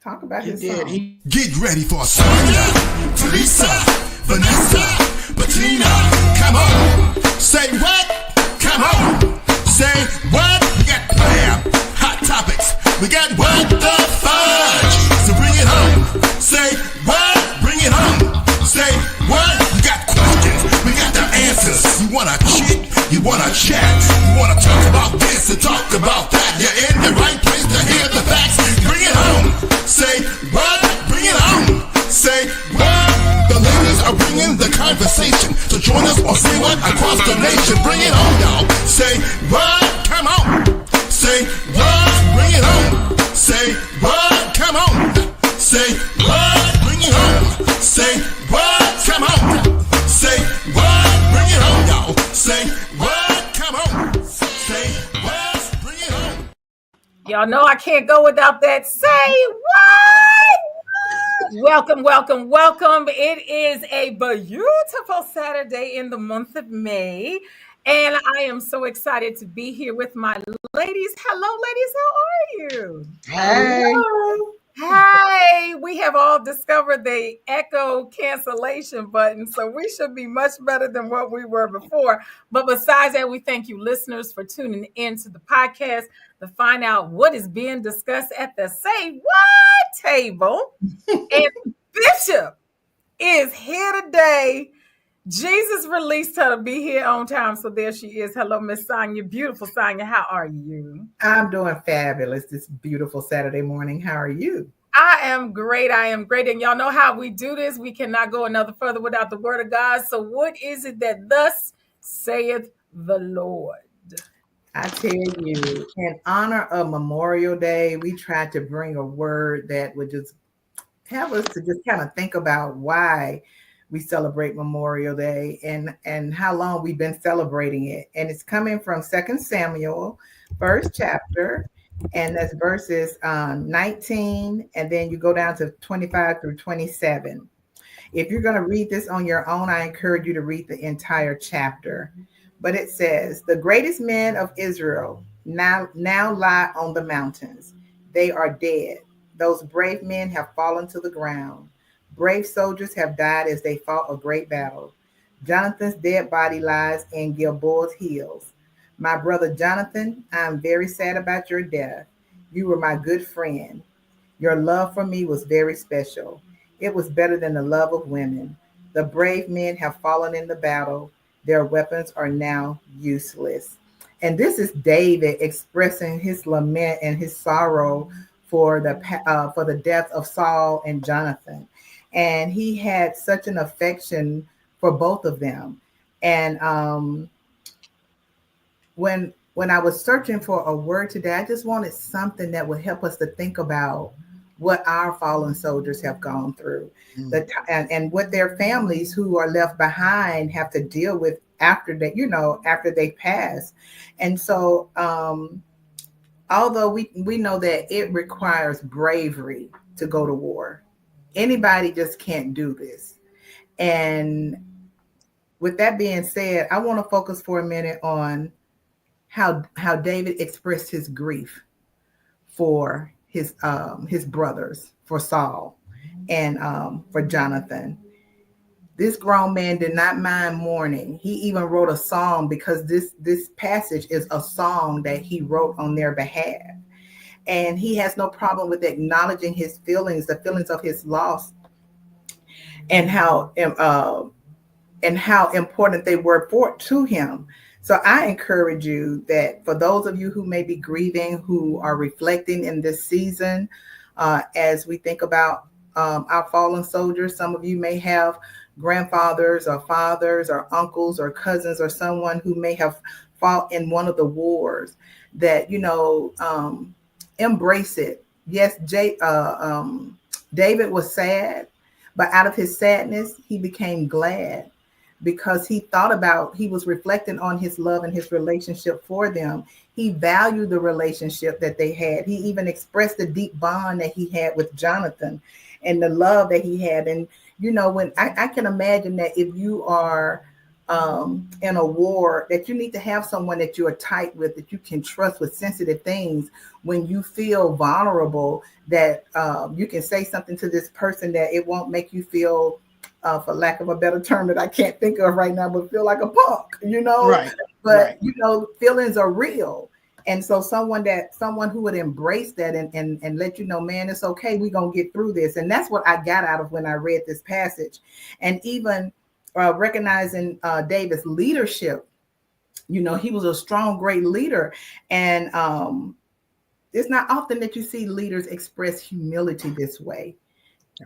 talk about He his did. song. Get ready for Sonia, Teresa, Vanessa, Bettina. Come on. Say what? Come on. Say what? We got bam, hot topics. We got what the fudge. So bring it home. Say what? Bring it home. Say what? We got questions. We got the answers. You wanna chit? You wanna chat? You wanna talk about this and talk about that? You're in the right place to hear the facts. Bring it home. Say what? Bring it home. Say what? The ladies are bringing the conversation. So join us or say what across the nation. Bring it home, y'all. Say what? Come on. Say what? Bring it home. Say what? Come on. Say what? Bring it home. Say what? Come on. Say what? Bring it home, y'all. Say what? Come on. Say what? Bring it home. Y'all know I can't go without that. Say what? Welcome, welcome, welcome. It is a beautiful Saturday in the month of May. And I am so excited to be here with my ladies. Hello, ladies. How are you? Hey. Hi, we have all discovered the echo cancellation button, so we should be much better than what we were before. But besides that, we thank you listeners for tuning in to the podcast to find out what is being discussed at the Say What table. And Bishop is here today. Jesus released her to be here on time, so there she is. Hello, Miss Sonia. Beautiful Sonia. How are you? I'm doing fabulous this beautiful Saturday morning. How are you? I am great. I am great. And y'all know how we do this. We cannot go another further without the word of God. So what is it that thus saith the Lord? I tell you, in honor of Memorial Day, we tried to bring a word that would just have us to just kind of think about why we celebrate Memorial Day and how long we've been celebrating it. And it's coming from 2 Samuel, first chapter, and that's verses 19, and then you go down to 25 through 27. If you're going to read this on your own, I encourage you to read the entire chapter. But it says, the greatest men of Israel now lie on the mountains. They are dead. Those brave men have fallen to the ground. Brave soldiers have died as they fought a great battle. Jonathan's dead body lies in Gilboa's hills. My brother Jonathan, I am very sad about your death. You were my good friend. Your love for me was very special. It was better than the love of women. The brave men have fallen in the battle. Their weapons are now useless. And this is David expressing his lament and his sorrow for the death of Saul and Jonathan. And he had such an affection for both of them. And when I was searching for a word today, I just wanted something that would help us to think about what our fallen soldiers have gone through, and what their families who are left behind have to deal with after they pass. And so, although we know that it requires bravery to go to war, anybody just can't do this. And with that being said, I want to focus for a minute on how David expressed his grief for his brothers, for Saul and for Jonathan. This grown man did not mind mourning. He even wrote a song, because this passage is a song that he wrote on their behalf. And he has no problem with acknowledging his feelings, the feelings of his loss, and how important they were to him. So I encourage you that for those of you who may be grieving, who are reflecting in this season, as we think about our fallen soldiers, some of you may have grandfathers or fathers or uncles or cousins or someone who may have fought in one of the wars, that, embrace it. Yes, David was sad, but out of his sadness, he became glad, because he was reflecting on his love and his relationship for them. He valued the relationship that they had. He even expressed the deep bond that he had with Jonathan and the love that he had. And, when I can imagine that if you are in a war, that you need to have someone that you are tight with, that you can trust with sensitive things. When you feel vulnerable, that you can say something to this person that it won't make you feel, for lack of a better term that I can't think of right now, but feel like a punk, Right. But Right. feelings are real. And so someone who would embrace that and let you know, man, it's okay, we're gonna get through this. And that's what I got out of when I read this passage. And even recognizing David's leadership, he was a strong, great leader. And it's not often that you see leaders express humility this way.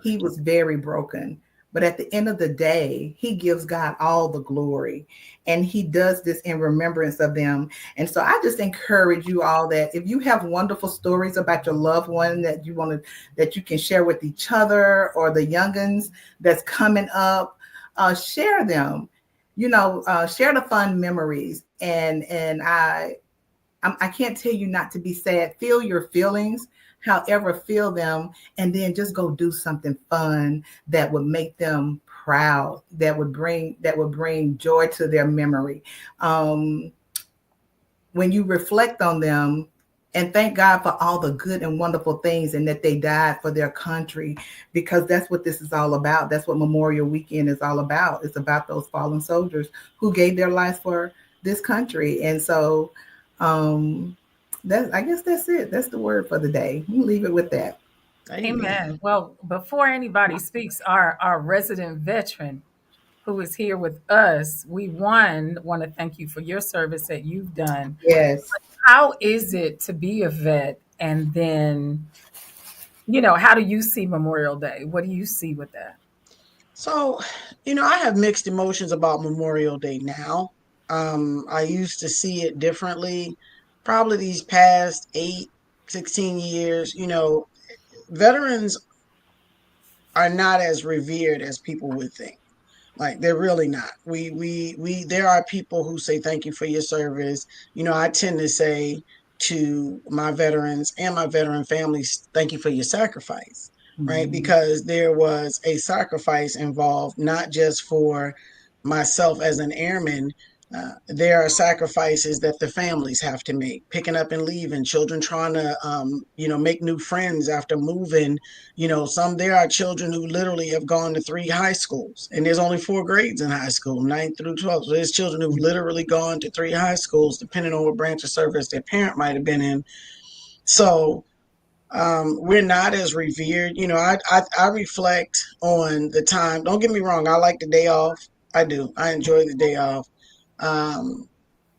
He was very broken. But at the end of the day, he gives God all the glory, and he does this in remembrance of them. And so I just encourage you all that if you have wonderful stories about your loved one that you can share with each other, or the youngins that's coming up, share them, share the fun memories. And I can't tell you not to be sad. Feel your feelings, however, feel them, and then just go do something fun that would make them proud, that would bring joy to their memory. When you reflect on them, and thank God for all the good and wonderful things, and that they died for their country, because that's what this is all about. That's what Memorial Weekend is all about. It's about those fallen soldiers who gave their lives for this country. And so I guess that's it. That's the word for the day. We'll leave it with that. Amen. Well, before anybody speaks, our resident veteran who is here with us, we want to thank you for your service that you've done. Yes. How is it to be a vet? And then, how do you see Memorial Day? What do you see with that? So, I have mixed emotions about Memorial Day now. I used to see it differently. Probably these past 16 years, veterans are not as revered as people would think. Like, they're really not. There are people who say thank you for your service. I tend to say to my veterans and my veteran families, thank you for your sacrifice, right? Because there was a sacrifice involved, not just for myself as an airman. There are sacrifices that the families have to make, picking up and leaving, children trying to, make new friends after moving. There are children who literally have gone to 3 high schools, and there's only 4 grades in high school, 9th through 12th. So there's children who've literally gone to 3 high schools, depending on what branch of service their parent might have been in. So we're not as revered. I reflect on the time. Don't get me wrong. I like the day off. I do. I enjoy the day off.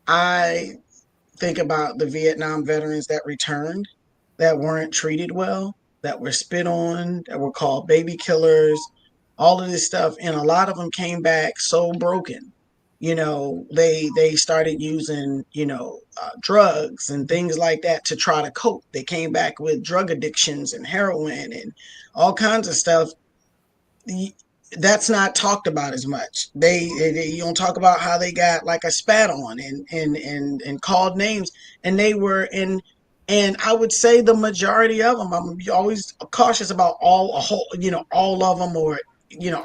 I think about the Vietnam veterans that returned, that weren't treated well, that were spit on, that were called baby killers, all of this stuff. And a lot of them came back so broken. They started using, drugs and things like that to try to cope. They came back with drug addictions and heroin and all kinds of stuff. That's not talked about as much. You don't talk about how they got like a spat on and called names, and they were in. And I would say the majority of them, I'm always cautious about all of them, or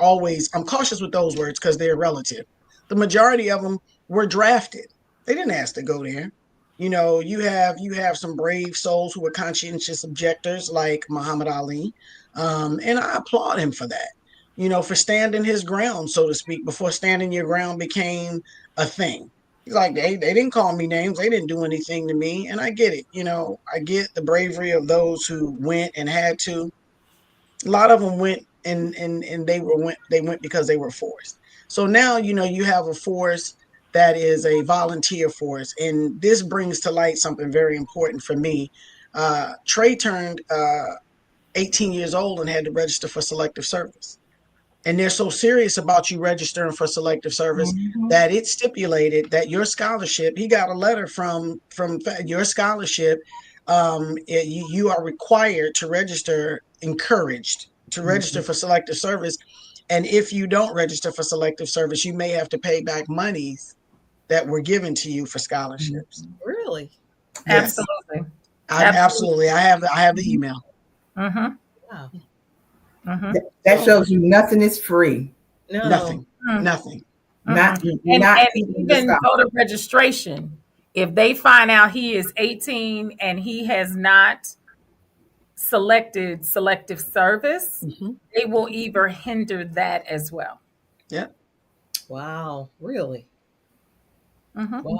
always. I'm cautious with those words because they're relative. The majority of them were drafted. They didn't ask to go there. You have some brave souls who were conscientious objectors like Muhammad Ali, and I applaud him for that. For standing his ground, so to speak, before standing your ground became a thing. He's like, they didn't call me names. They didn't do anything to me. And I get it. I get the bravery of those who went and had to. A lot of them went and they went because they were forced. So now, you have a force that is a volunteer force. And this brings to light something very important for me. Trey turned 18 years old and had to register for selective service. And they're so serious about you registering for selective service that it stipulated that your scholarship, he got a letter from your scholarship, you are required to register, encouraged to register for selective service. And if you don't register for selective service, you may have to pay back monies that were given to you for scholarships. Really? Yes. Absolutely. Absolutely. I have the email. Mm-hmm. Wow. Mm-hmm. That shows you nothing is free. No. Nothing. not And not and even the even spouse. voter registration, if they find out he is 18 and he has not selected selective service, Hmm. they will either hinder that as well. Yeah. Wow, really? Mhm. Wow.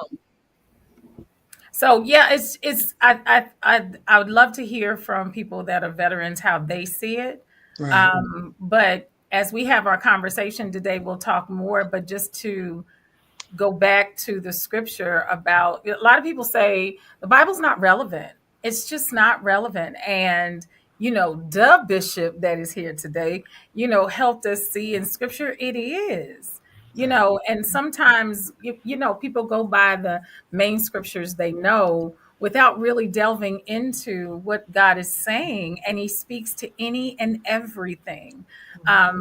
So yeah, it's I would love to hear from people that are veterans how they see it. Right. But as we have our conversation today, we'll talk more. But just to go back to the scripture about, a lot of people say the Bible's not relevant. It's just not relevant. And the bishop that is here today, helped us see in scripture it is. And sometimes people go by the main scriptures they know without really delving into what God is saying, and he speaks to any and everything.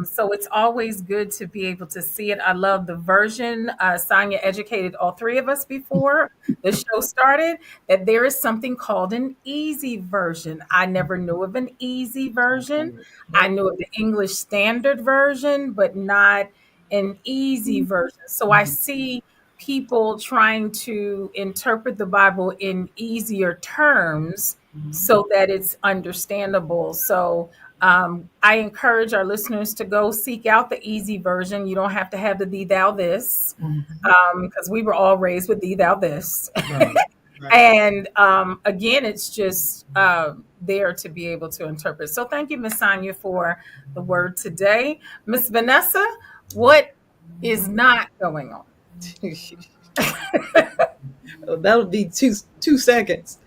So it's always good to be able to see it. I love the version. Sonia educated all three of us before the show started that there is something called an easy version. I never knew of an easy version. I Nope. knew of the English Standard Version, but not an easy version. So I see people trying to interpret the Bible in easier terms so that it's understandable. So I encourage our listeners to go seek out the easy version. You don't have to have the thee, thou, this, because we were all raised with thee, thou, this. Right. Right. And again, it's just there to be able to interpret. So thank you, Miss Sonia, for the word today. Miss Vanessa, what is not going on? That'll be two seconds.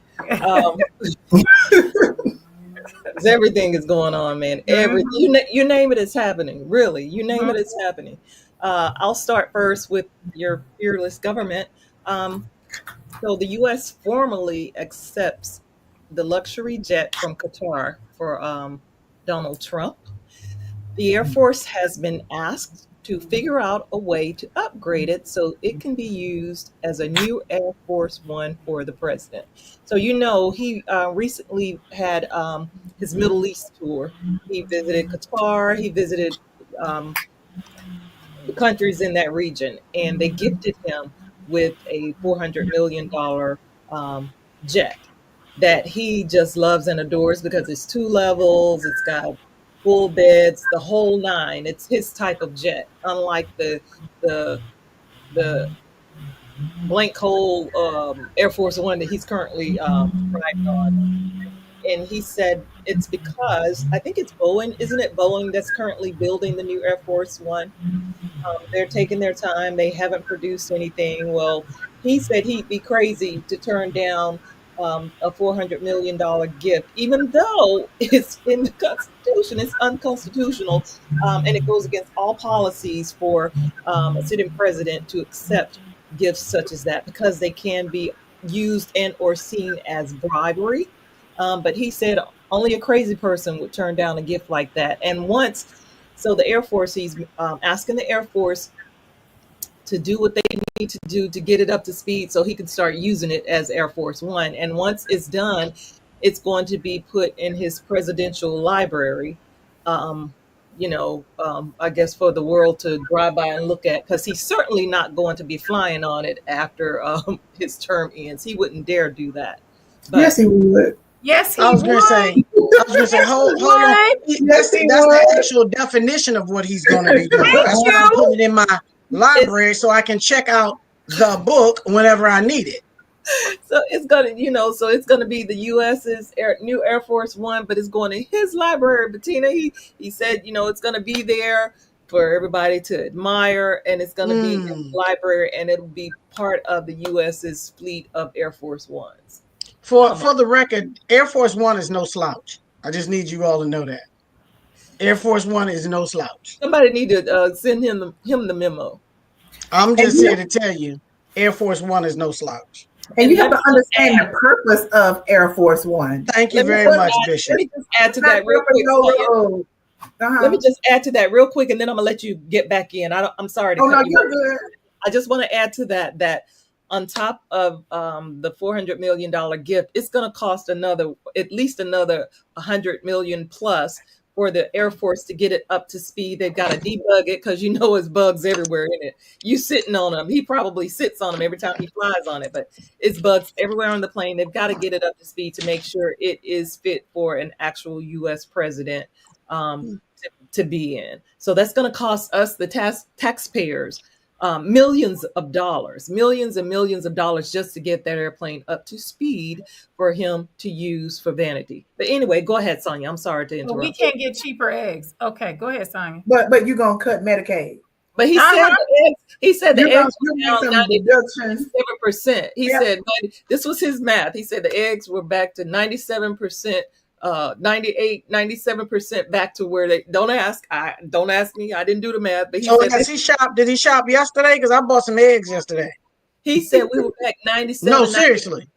'Cause everything is going on, man. Everything you name it, it's happening. Really, you name it, it's happening. I'll start first with your fearless government. So the U.S. formally accepts the luxury jet from Qatar for Donald Trump. The Air Force has been asked to figure out a way to upgrade it so it can be used as a new Air Force One for the president. So, he recently had his Middle East tour. He visited Qatar, he visited um, the countries in that region, and they gifted him with a $400 million jet that he just loves and adores because it's 2 levels, it's got full beds, the whole nine. It's his type of jet, unlike the the blank hole Air Force One that he's currently riding on. And he said it's because I think it's Boeing, isn't it Boeing that's currently building the new Air Force One? They're taking their time. They haven't produced anything. Well, he said he'd be crazy to turn down a $400 million gift, even though it's in the Constitution. It's unconstitutional, and it goes against all policies for a sitting president to accept gifts such as that because they can be used and or seen as bribery. But he said only a crazy person would turn down a gift like that. And so the Air Force, he's asking the Air Force to do what they need to do to get it up to speed so he can start using it as Air Force One. And once it's done, it's going to be put in his presidential library, I guess for the world to drive by and look at, because he's certainly not going to be flying on it after his term ends. He wouldn't dare do that. But Yes, he would. Yes, he I was would. gonna say, hold on. That's the actual definition of what he's gonna be doing. That's why I'm putting it in my library so I can check out the book whenever I need it. So it's gonna be the U.S.'s new Air Force One, but it's going in his library. Bettina, he said, it's gonna be there for everybody to admire, and it's gonna be in his library, and it'll be part of the U.S.'s fleet of Air Force Ones. For the record, Air Force One is no slouch. I just need you all to know that. Air Force One is no slouch. Somebody need to send him the memo. I'm just here to tell you, Air Force One is no slouch. And you have to understand the purpose of Air Force One. Thank you very much, Bishop. Let me just add to that real quick. Let me just add to that real quick, and then I'm gonna let you get back in. I'm sorry to cut you off. You're good. I just want to add to that on top of the $400 million gift, it's going to cost at least another $100 million plus for the Air Force to get it up to speed. They've got to debug it because it's bugs everywhere in it. You sitting on them. He probably sits on them every time he flies on it, but it's bugs everywhere on the plane. They've got to get it up to speed to make sure it is fit for an actual U.S. president to be in. So that's going to cost us, the taxpayers, millions and millions of dollars just to get that airplane up to speed for him to use for vanity. But anyway, go ahead, Sonia. I'm sorry to interrupt. Well, we can't get cheaper eggs. Okay, go ahead, Sonia. But you're gonna cut Medicaid. But he said the eggs were down 97%. He said, but this was his math. He said the eggs were back to 97%, 97% back to where they don't ask me. I didn't do the math. But did he shop yesterday? Because I bought some eggs yesterday. He said we were back 97. No, seriously.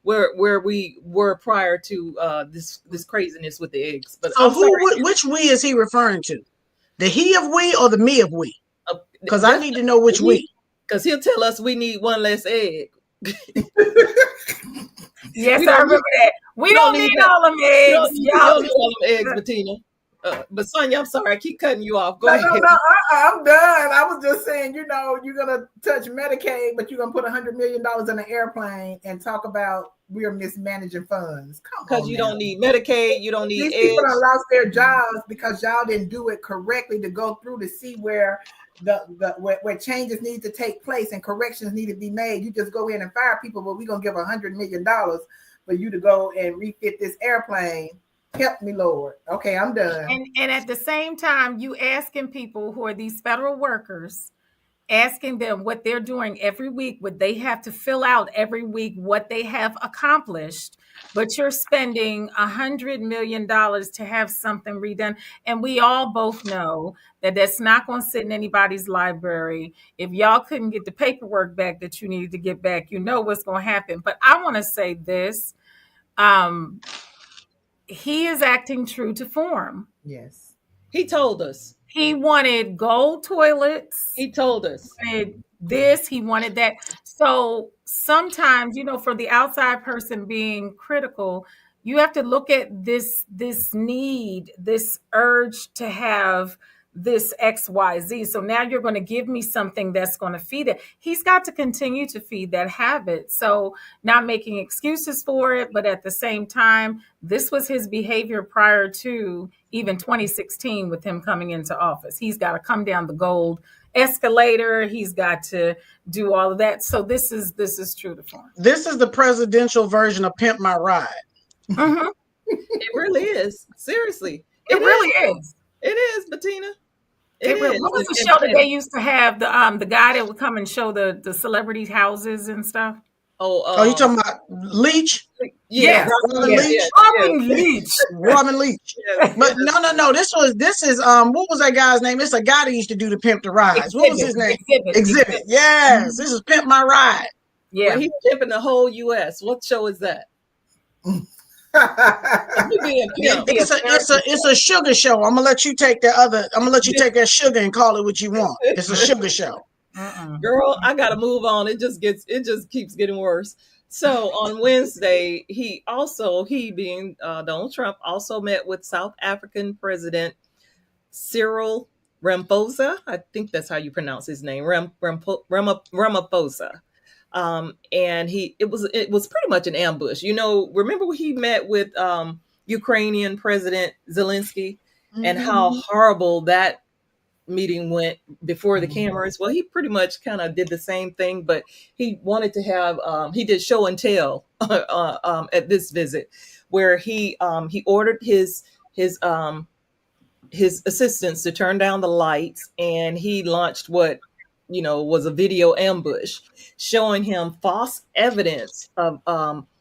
Where we were prior to this craziness with the eggs. But so which we is he referring to? The he of we or the me of we? Because I need to know which we. Because he'll tell us we need one less egg. Yes, I remember that. We don't need all them eggs. You don't need all them eggs, Bettina. But Sonia, I'm sorry, I keep cutting you off. Go ahead. No, I'm done. I was just saying, you're gonna touch Medicaid, but you're gonna put $100 million in an airplane and talk about we're mismanaging funds. Come on, because you don't need Medicaid, you don't need these eggs. people have lost their jobs because y'all didn't do it correctly to go through to see where where changes need to take place and corrections need to be made. You just go in and fire people, but we're gonna give $100 million for you to go and refit this airplane. Help me, Lord. Okay, I'm done. And at the same time, you asking people who are these federal workers, asking them what they're doing every week, what they have to fill out every week, what they have accomplished, but you're spending $100 million to have something redone. And we all both know that that's not going to sit in anybody's library. If y'all couldn't get the paperwork back that you needed to get back, you know what's going to happen. But I want to say this. He is acting true to form. Yes. He told us. He wanted gold toilets. He told us. He wanted this, he wanted that. So sometimes, for the outside person being critical, you have to look at this need, this urge to have this XYZ. So now you're going to give me something that's going to feed it. He's got to continue to feed that habit. So not making excuses for it, but at the same time, this was his behavior prior to even 2016 with him coming into office. He's got to come down the gold escalator. He's got to do all of that. So this is true to form. This is the presidential version of Pimp My Ride. Mm-hmm. It really is. Seriously. It really is. It is, Bettina. What was the show that they used to have? The guy that would come and show the celebrities' houses and stuff. Oh, you talking about Leach? Yeah, Robin Leach. Robin Leach. Yeah. But no. This is what was that guy's name? It's a guy that used to do the Pimp the Rides. What was his name? Exhibit. Yes, this is Pimp My Ride. Yeah, well, he's pimping the whole U.S. What show is that? It's a sugar show. I'm gonna let you take that sugar and call it what you want. It's a sugar show. Girl, I gotta move on. It just keeps getting worse. So on Wednesday, he being Donald Trump also met with South African President Cyril Ramaphosa. I think that's how you pronounce his name, Ramaphosa. And it was pretty much an ambush. Remember when he met with Ukrainian President Zelensky and how horrible that meeting went before the cameras? Well, he pretty much kind of did the same thing, but he wanted to have he did show and tell at this visit, where he ordered his assistants to turn down the lights, and he launched what was a video ambush showing him false evidence of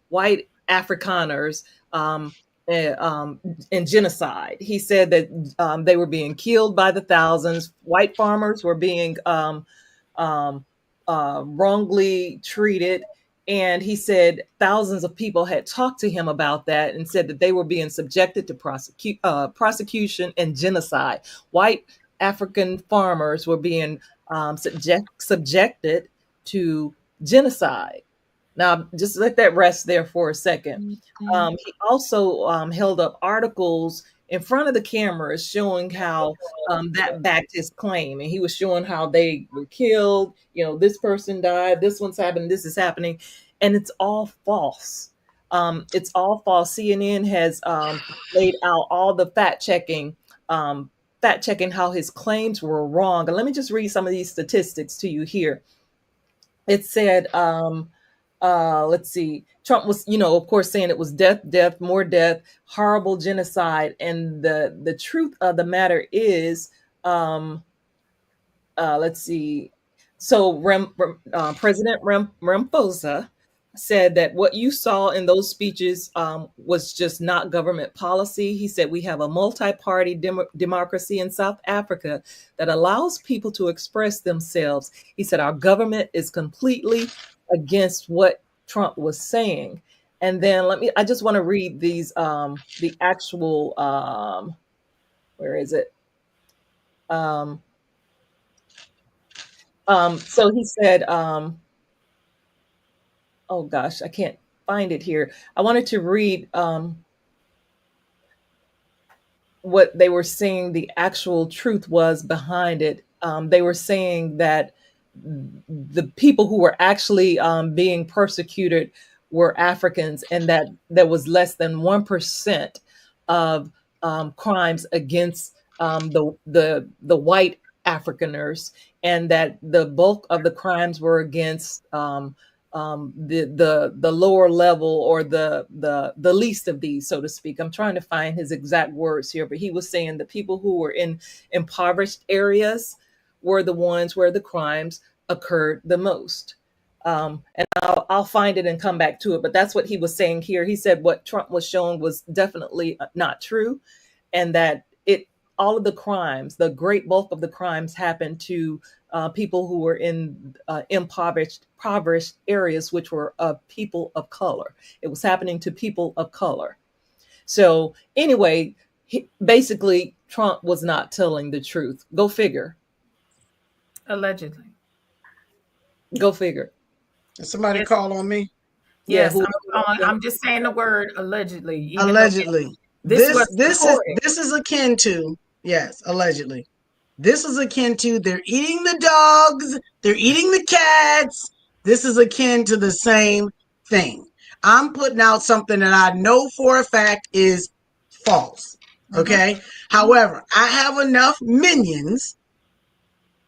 white Afrikaners and genocide. He said that they were being killed by the thousands. White farmers were being wrongly treated. And he said thousands of people had talked to him about that and said that they were being subjected to prosecution and genocide. White African farmers were being subjected to genocide. Now, just let that rest there for a second. He also held up articles in front of the cameras showing how that backed his claim. And he was showing how they were killed. This person died, this one's happening, this is happening. And it's all false. It's all false. CNN has laid out all the fact checking how his claims were wrong. And let me just read some of these statistics to you here. It said, let's see, Trump was, of course, saying it was death, more death, horrible genocide. And the truth of the matter is, let's see. So President Ramaphosa said that what you saw in those speeches was just not government policy. He said we have a multi-party democracy in South Africa that allows people to express themselves. He said our government is completely against what Trump was saying. And then I just want to read these, the actual, where is it? So he said, oh gosh, I can't find it here. I wanted to read what they were saying the actual truth was behind it. They were saying that the people who were actually being persecuted were Africans, and that there was less than 1% of crimes against the white Afrikaners, and that the bulk of the crimes were against the lower level, or the least of these, so to speak. I'm trying to find his exact words here, but he was saying the people who were in impoverished areas were the ones where the crimes occurred the most. And I'll find it and come back to it, but that's what he was saying here. He said what Trump was showing was definitely not true, and that all of the crimes, the great bulk of the crimes, happened to people who were in impoverished areas, which were people of color. It was happening to people of color. So anyway, basically, Trump was not telling the truth. Go figure. Allegedly. Go figure. Did somebody Yes. call on me? Yes, Yeah, I'm just saying the word allegedly. even though Allegedly. This was This is akin to, yes, allegedly. This is akin to they're eating the dogs, they're eating the cats. This is akin to the same thing. I'm putting out something that I know for a fact is false. Okay. However, I have enough minions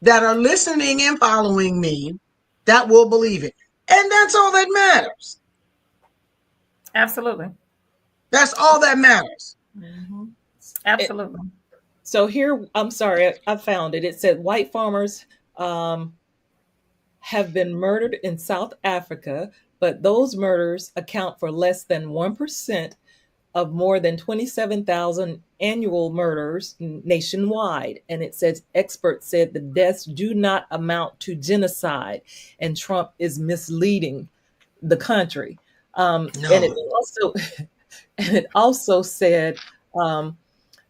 that are listening and following me that will believe it. And that's all that matters. Absolutely. That's all that matters. Absolutely. So here, I'm sorry, I found it. It said white farmers have been murdered in South Africa, but those murders account for less than 1% of more than 27,000 annual murders nationwide. And it says experts said the deaths do not amount to genocide, and Trump is misleading the country. And it also said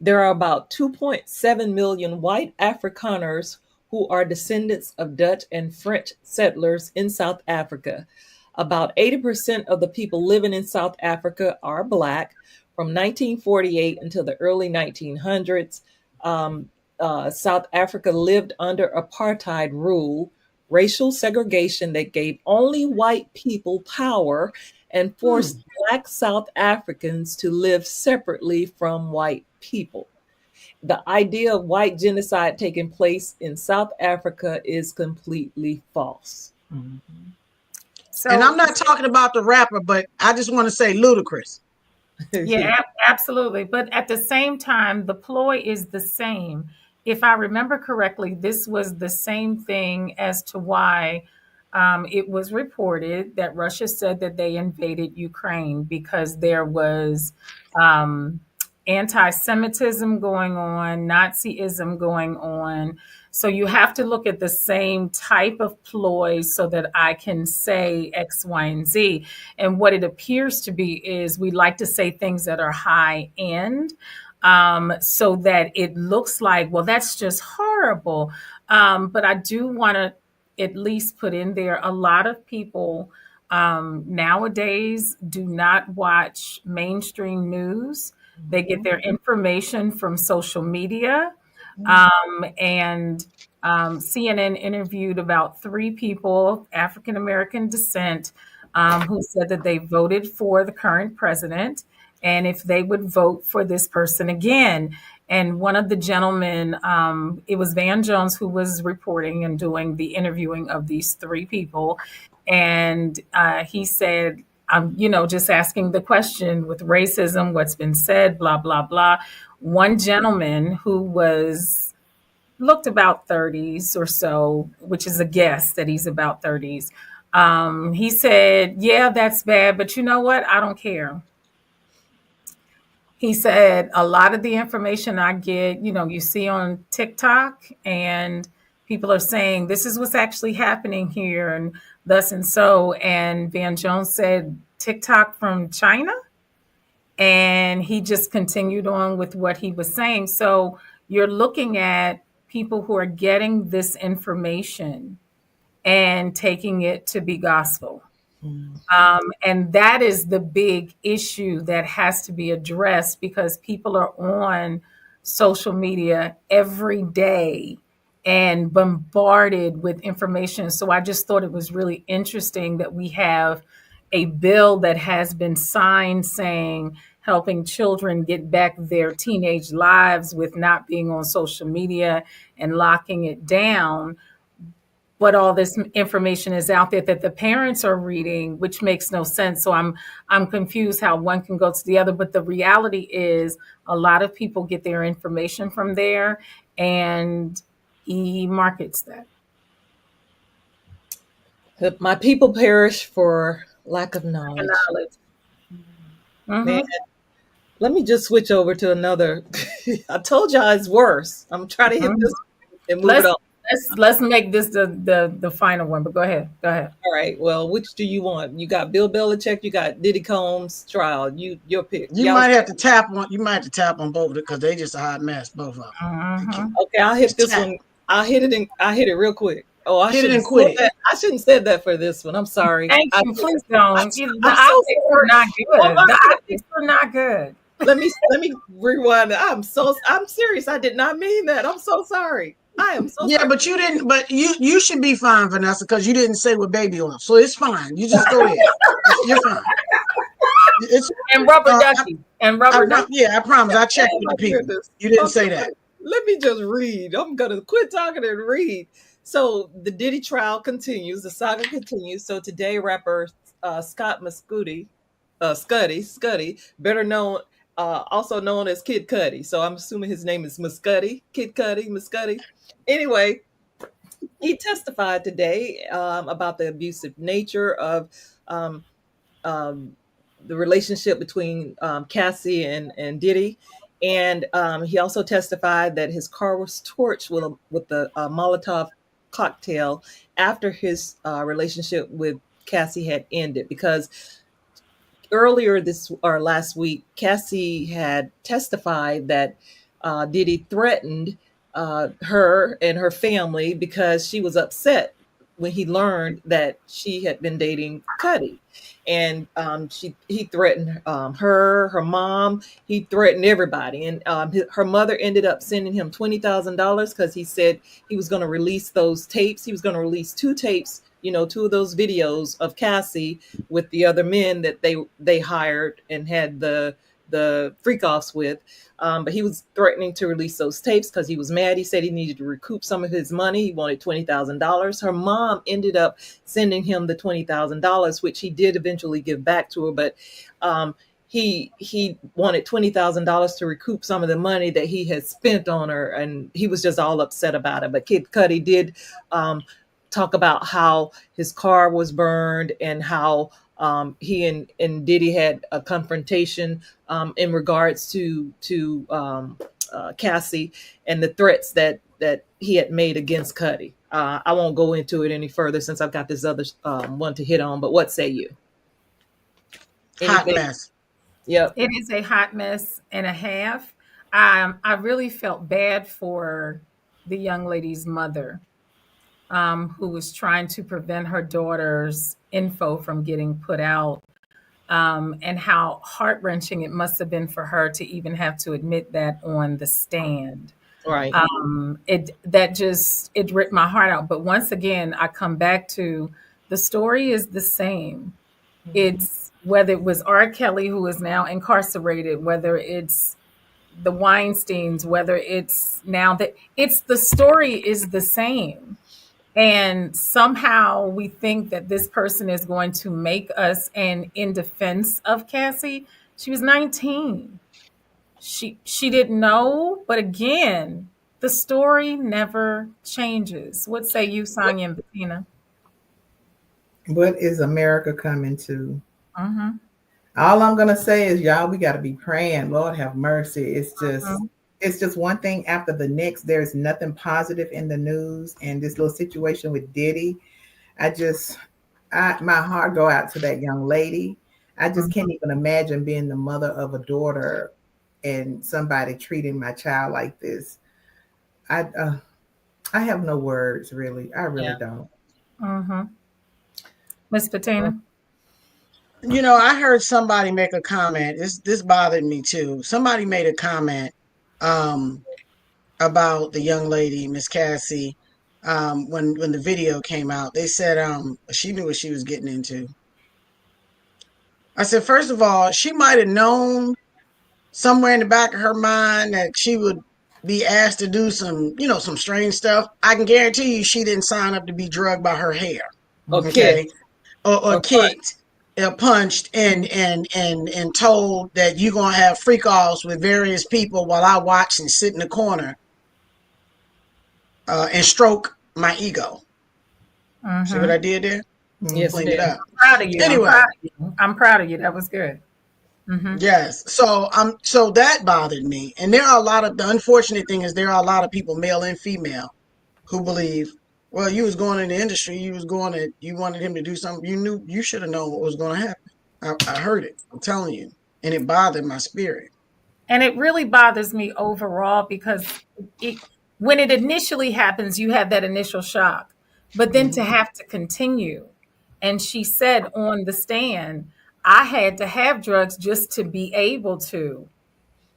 there are about 2.7 million white Afrikaners who are descendants of Dutch and French settlers in South Africa. About 80% of the people living in South Africa are Black. From 1948 until the early 1900s, South Africa lived under apartheid rule, racial segregation that gave only white people power and forced Black South Africans to live separately from white people. The idea of white genocide taking place in South Africa is completely false. So, And I'm not talking about the rapper, but I just want to say ludicrous. yeah, absolutely. But at the same time, the ploy is the same. If I remember correctly, this was the same thing as to why it was reported that Russia said that they invaded Ukraine because there was anti-Semitism going on, Nazism going on. So you have to look at the same type of ploy so that I can say X, Y, and Z. And what it appears to be is we like to say things that are high end so that it looks like, well, that's just horrible. But I do want to at least put in there a lot of people nowadays do not watch mainstream news. They get their information from social media. And CNN interviewed about 3 people, African American descent, who said that they voted for the current president and if they would vote for this person again. And one of the gentlemen, it was Van Jones who was reporting and doing the interviewing of these 3 people. And he said, I'm, just asking the question with racism, what's been said, blah, blah, blah. One gentleman who looked about 30s or so, which is a guess that he's about 30s. He said, yeah, that's bad, but you know what? I don't care. He said, a lot of the information I get, you see on TikTok, and people are saying this is what's actually happening here and thus and so. And Van Jones said, TikTok from China? And he just continued on with what he was saying. So you're looking at people who are getting this information and taking it to be gospel. And that is the big issue that has to be addressed, because people are on social media every day and bombarded with information. So I just thought it was really interesting that we have a bill that has been signed saying helping children get back their teenage lives with not being on social media and locking it down. But all this information is out there that the parents are reading, which makes no sense. So I'm confused how one can go to the other. But the reality is a lot of people get their information from there, and he markets that. My people perish for lack of knowledge. Man, let me just switch over to another. I told y'all it's worse. I'm trying to hit this and move it on. Let's make this the final one, but go ahead. All right. Well, which do you want? You got Bill Belichick, you got Diddy Combs trial. Your pick. You might have to tap on. You might have to tap on both of it because they just a hot mess, both of them. Okay, I'll hit this one. I'll hit it real quick. Oh, I shouldn't quit it. I shouldn't said that for this one. I'm sorry. Thank you. Please don't. The optics are not good. The optics are not good. Let me rewind. I'm serious. I did not mean that. I'm so sorry. I am so sorry. But you didn't. But you should be fine, Vanessa, because you didn't say what baby on. So it's fine. You just go ahead. You're fine. And rubber ducky. Yeah, I promise. I checked with the people. You didn't say that. Let me just read. I'm gonna quit talking and read. So the Diddy trial continues. The saga continues. So today, rapper Scott Scuddy, better known, also known as Kid Cudi. So I'm assuming his name is Muscuddy. Kid Cudi, Muscuddy. Anyway, he testified today about the abusive nature of the relationship between Cassie and Diddy. And he also testified that his car was torched with the Molotov cocktail after his relationship with Cassie had ended, because earlier last week, Cassie had testified that Diddy threatened her and her family because she was upset when he learned that she had been dating Cudi. And he threatened her mom, he threatened everybody. And her mother ended up sending him $20,000 because he said he was going to release those tapes. He was going to release 2 tapes, 2 of those videos of Cassie with the other men that they hired and had the freak-offs with. But he was threatening to release those tapes because he was mad. He said he needed to recoup some of his money. He wanted $20,000. Her mom ended up sending him the $20,000, which he did eventually give back to her. But he wanted $20,000 to recoup some of the money that he had spent on her, and he was just all upset about it. But Kid Cudi did talk about how his car was burned and how he and Diddy had a confrontation in regards to Cassie and the threats that he had made against Cudi. I won't go into it any further since I've got this other one to hit on, but what say you? Hot mess. Yep. It is a hot mess and a half. I really felt bad for the young lady's mother, who was trying to prevent her daughter's info from getting put out. and how heart-wrenching it must have been for her to even have to admit that on the stand. Right. It ripped my heart out. But once again, I come back to the story is the same. It's whether it was R. Kelly, who is now incarcerated, whether it's the Weinsteins, whether it's now that it's the story is the same. And somehow we think that this person is going to make us, and in defense of Cassie, she was 19. She didn't know, but again, the story never changes. What say you, Sonia and Bettina? What is America coming to? Mm-hmm. All I'm gonna say is, y'all, we got to be praying. Lord have mercy. It's just one thing after the next. There's nothing positive in the news, and this little situation with Diddy, my heart go out to that young lady. I just can't even imagine being the mother of a daughter and somebody treating my child like this. I have no words, really. I really don't. Mm-hmm. Miss Bettina? I heard somebody make a comment. This bothered me too. Somebody made a comment about the young lady, Miss Cassie, when the video came out. They said she knew what she was getting into. I said, first of all, she might have known somewhere in the back of her mind that she would be asked to do some strange stuff. I can guarantee you she didn't sign up to be drugged by her hair. Okay. Or kicked or punched and told that you're gonna have freak offs with various people while I watch and sit in the corner and stroke my ego. See what I did there? Yes, Cleaned it up. I'm proud of you. Anyway. I'm proud of you. That was good. Mm-hmm. Yes. So that bothered me. And there are the unfortunate thing is there are a lot of people, male and female, who believe, well, you was going in the industry, you wanted him to do something. You should have known what was going to happen. I heard it. I'm telling you. And it bothered my spirit. And it really bothers me overall because when it initially happens, you have that initial shock, but then to have to continue. And she said on the stand, I had to have drugs just to be able to.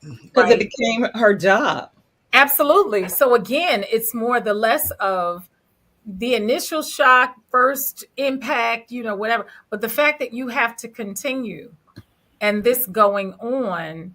Because it became her job. Absolutely. So again, it's more the less of the initial shock, first impact, whatever. But the fact that you have to continue and this going on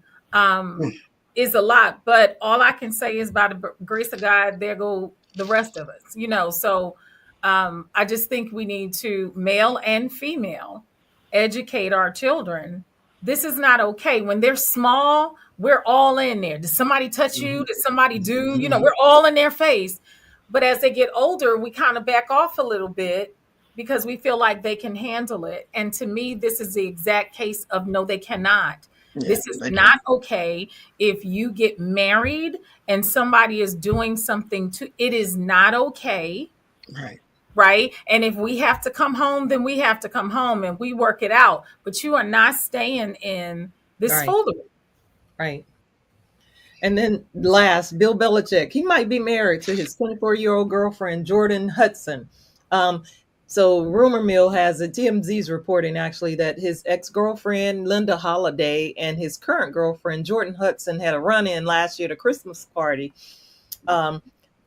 is a lot. But all I can say is by the grace of God, there go the rest of us, So I just think we need to, male and female, educate our children. This is not okay. When they're small, we're all in there. Did somebody touch you? Did somebody do? We're all in their face. But as they get older, we kind of back off a little bit because we feel like they can handle it. And to me, this is the exact case of no, they cannot. Yeah, this is not okay. If you get married and somebody is doing something it is not okay. Right. And if we have to come home, then we have to come home and we work it out. But you are not staying in this foolery. Right. And then last, Bill Belichick, he might be married to his 24-year-old girlfriend, Jordan Hudson. So rumor mill has it, TMZ's reporting actually that his ex-girlfriend, Linda Holiday, and his current girlfriend, Jordan Hudson, had a run-in last year at a Christmas party.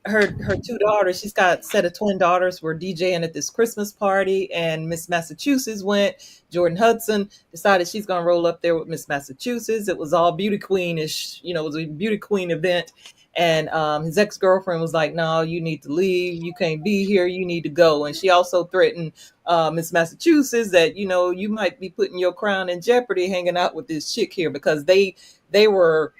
Her two daughters, she's got a set of twin daughters, were DJing at this Christmas party, and Miss Massachusetts went. Jordan Hudson decided she's going to roll up there with Miss Massachusetts. It was all beauty queenish, it was a beauty queen event. And his ex-girlfriend was like, no, you need to leave. You can't be here. You need to go. And she also threatened Miss Massachusetts that, you might be putting your crown in jeopardy hanging out with this chick here, because they were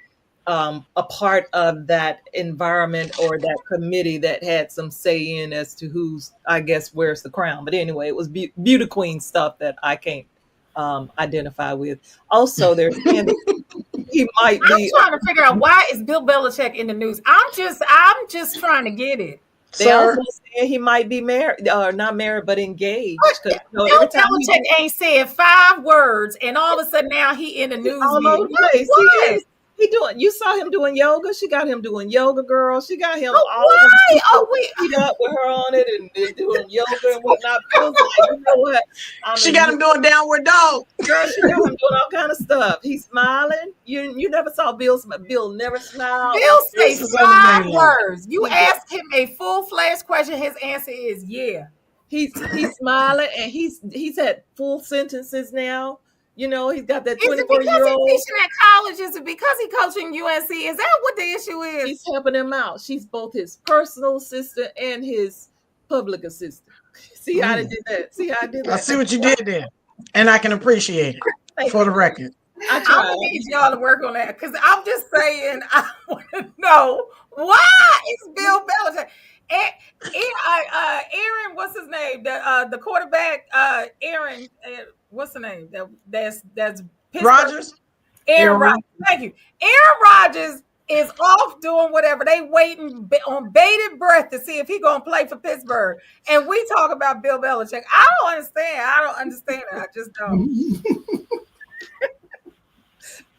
a part of that environment or that committee that had some say in as to who's, I guess, wears the crown. But anyway, it was beauty queen stuff that I can't identify with. Also, there's he might be. I'm trying to figure out why is Bill Belichick in the news. I'm just trying to get it. They also say he might be married, or not married, but engaged. Bill Belichick ain't said 5 words, and all of a sudden now he in the news. All over the place. You saw him doing yoga. She got him doing yoga, girl. She got him Oh, all why? Oh, we. feet up with her on it and they doing yoga and whatnot. Bill's like, you know what? She got him doing downward dog. Girl, she got him doing all kind of stuff. He's smiling. You never saw Bill smile. Bill never smiled. Bill This says is 5 amazing. words. You ask him a full-fledged question, his answer is yeah. He's smiling and he's had full sentences now. You know, he's got that Is it because 24-year-old. he's teaching at college? Is it because he's coaching UNC? Is that what the issue is? She's helping him out. She's both his personal assistant and his public assistant. See how I did that? See how I did that? I see what you did there, and I can appreciate it for the record. I I'm tried. gonna need y'all to work on that because I'm just saying I want to know why is Bill Belichick and Aaron, what's his name? The quarterback, Aaron, what's the name? That's Pittsburgh. Rodgers, Aaron Rodgers. Thank you. Aaron Rodgers is off doing whatever. They waiting on bated breath to see if he gonna play for Pittsburgh. And we talk about Bill Belichick. I don't understand it. I just don't.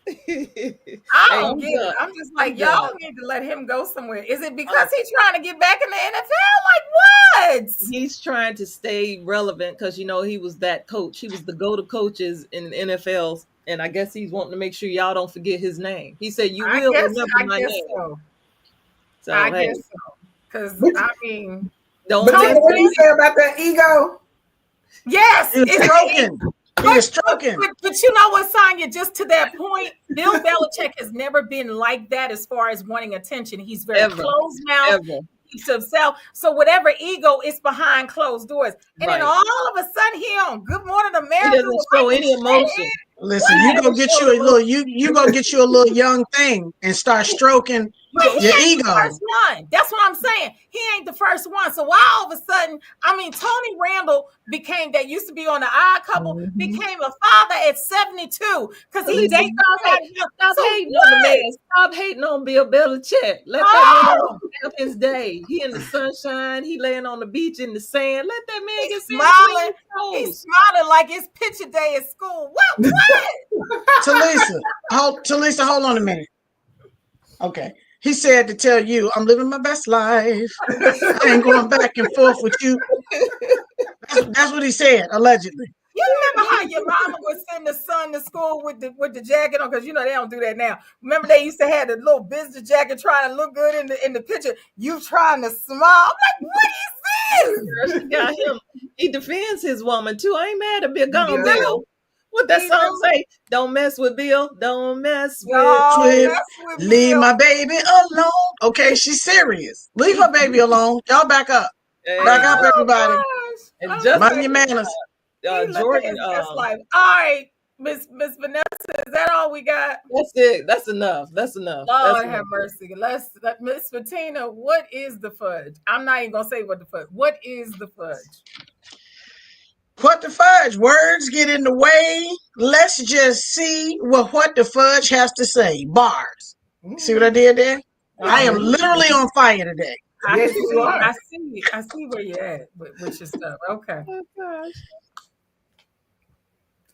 I don't get it. I'm just like, y'all need to let him go somewhere. Is it because he's trying to get back in the NFL? Like what? He's trying to stay relevant because you know he was that coach. He was the go-to coaches in the NFL, and I guess he's wanting to make sure y'all don't forget his name. He said, "You will remember my name." So I hey, guess so. Because I mean, don't But then mess what do with you say about that ego? yes, he was stroking. He was stroking. But you know what, Sonya? Just to that point, Bill Belichick has never been like that as far as wanting attention. He's very Ever. closed mouth. ever. Keeps himself. So whatever ego is behind closed doors. And then Right. all of a sudden he on Good Morning He America. doesn't with show Michael any emotion. Shannon. Listen, you go get you a little you go get you a little young thing and start stroking But he your ain't the ego. first one. That's what I'm saying. He ain't the first one. So why all of a sudden, I mean, Tony Randall became that used to be on the Odd Couple, became a father at 72 because he dated Stop So hating on the what? man. Stop hating on Bill Belichick. Let Oh. that man have his day. He in the sunshine. He laying on the beach in the sand. Let that man He's get smiling. He's He's smiling like it's picture day at school. What? Talisa, hold on a minute. Okay. He said to tell you, I'm living my best life. I ain't going back and forth with you. That's what he said, allegedly. You remember how your mama would send the son to school with the jacket on? Because you know they don't do that now. Remember they used to have the little business jacket trying to look good in the picture. You trying to smile. I'm like, what is this? She got him. He defends his woman too. I ain't mad at Bill. Gone Yeah. Bill. What that He song do. say? Don't mess with Bill. Don't mess with. No, Twin, that's with Leave Bill. my baby alone. Okay, she's serious. Leave her baby alone. Y'all back up. Back up, everybody. Gosh. And Oh, just Mind your manners. he living Jordan. his best life. All right, Miss Vanessa, is that all we got? That's it. That's enough. That's enough. Lord That's have enough. mercy. Let Miss Fatina, what is the fudge? I'm not even gonna say what the fudge. What is the fudge? What the fudge? Words get in the way. Let's just see what the fudge has to say. Bars. See what I did there? I am literally on fire today. Yes, you are. I see where you're at with your stuff. Okay. Oh gosh.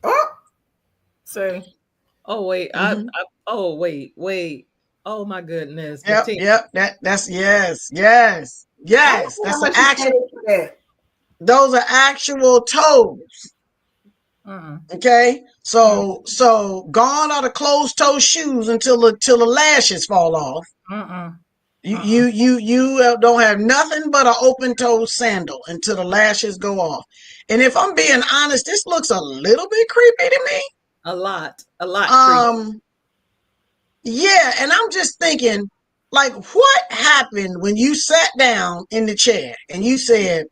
Oh, So Oh wait. Mhm. Oh wait. Oh my goodness. Yep, Bettina. yep. That's yes. That's how an much you actual. paid for that? Those are actual toes. Okay, so gone are the closed toe shoes until the lashes fall off. You don't have nothing but an open toe sandal until the lashes go off. And if I'm being honest, this looks a little bit creepy to me. A lot. Creepy. Yeah, and I'm just thinking, like, what happened when you sat down in the chair and you said,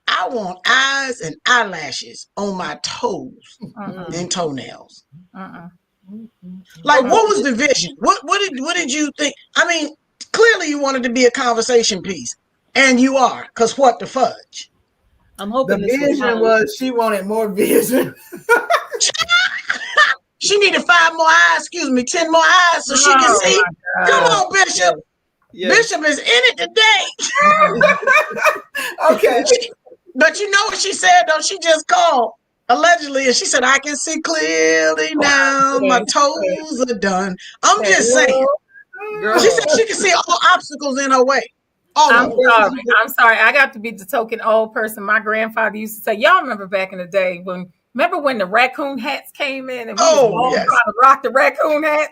I want eyes and eyelashes on my toes and toenails. Like, what was the vision? What did you think? I mean, clearly you wanted to be a conversation piece, and you are, because what the fudge? I'm The hoping this vision was she wanted more vision. She needed 5 more eyes, 10 more eyes so she can see. Come on, Bishop. Yes. Bishop is in it today. Okay. But you know what she said, though? She just called Allegedly, and she said, I can see clearly now. My toes are done. I'm just saying. Girl, She said she could see all obstacles in her way. All I'm of them. sorry. I'm sorry. I got to be the token old person. My grandfather used to say, y'all remember back in the day remember when the raccoon hats came in and we was all yes. trying to rock the raccoon hat?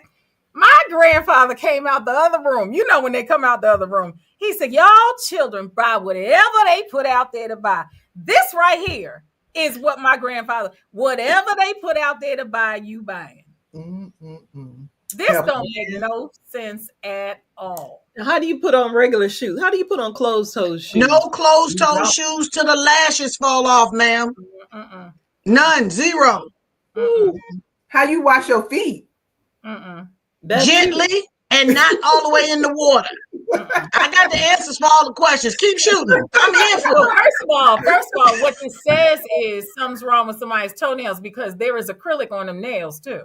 My grandfather came out the other room. You know when they come out the other room. He said, y'all children buy whatever they put out there to buy. This right here is what my grandfather, whatever they put out there to buy, you buying. This don't make no sense at all. how do you put on regular shoes? How do you put on closed-toed shoes? No closed-toe shoes till the lashes fall off, ma'am. Mm-mm. None. Zero. Mm-mm. How you wash your feet? Mm-mm. That's Gently and not all the way in the water. I got the answers for all the questions. Keep shooting. I'm here for Well, it. first of all, what this says is something's wrong with somebody's toenails because there is acrylic on them nails too.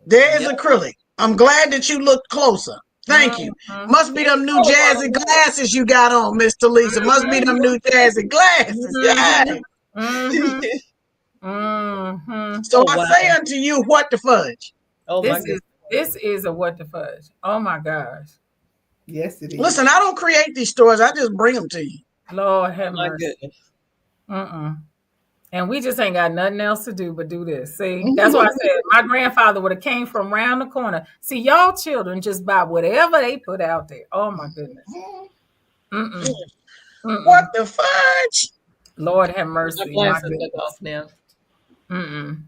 There is acrylic. I'm glad that you looked closer. Thank you. Must be them new jazzy glasses you got on, Miss Talisa. Must be them new jazzy glasses. Yeah. Mm-hmm. Mm-hmm. So Oh, I wow. say unto you, what the fudge? Oh my This is a what the fudge. Oh my gosh. Yes, it is. Listen, I don't create these stories. I just bring them to you. Lord have my mercy. goodness. Mm-mm. And we just ain't got nothing else to do but do this. See, that's why I said my grandfather would have came from around the corner. See, y'all children just buy whatever they put out there. Oh my goodness. Mm-mm. Mm-mm. What the fudge? Lord have My mercy. My glasses goodness. took off now. Mm-mm.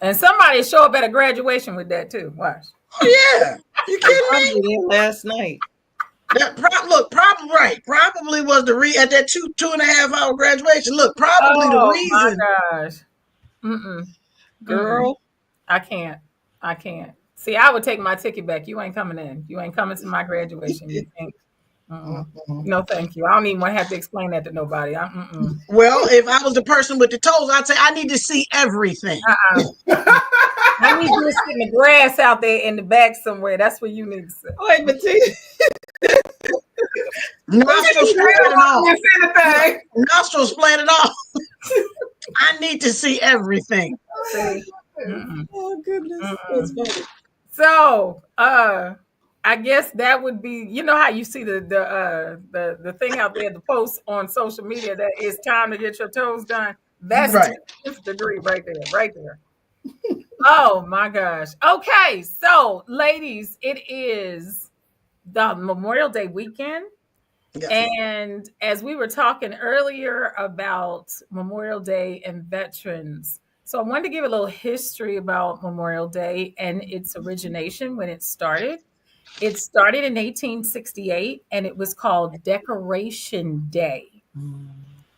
And somebody show up at a graduation with that too. Watch. Oh, yeah. You kidding me? Probably there last night. That probably right. Probably was at that 2.5 hour graduation. Look, probably the reason. My gosh. Mm-mm. Girl. I can't. See, I would take my ticket back. You ain't coming in. You ain't coming to my graduation. You think? No, thank you. I don't even want to have to explain that to nobody. Well, if I was the person with the toes, I'd say I need to see everything. I need you to sit in the grass out there in the back somewhere. That's where you need to sit. Wait, Bettina. Nostrils flared off. Anything. Nostrils flared off. I need to see everything. See? Oh goodness. That's funny. So, I guess that would be. You know how you see the thing out there, the post on social media that it's time to get your toes done. That's Right. the 10th degree right there. Oh my gosh. Okay, so ladies, it is the Memorial Day weekend. Yes. And as we were talking earlier about Memorial Day and veterans, so I wanted to give a little history about Memorial Day and its origination when it started. It started in 1868 and it was called Decoration Day.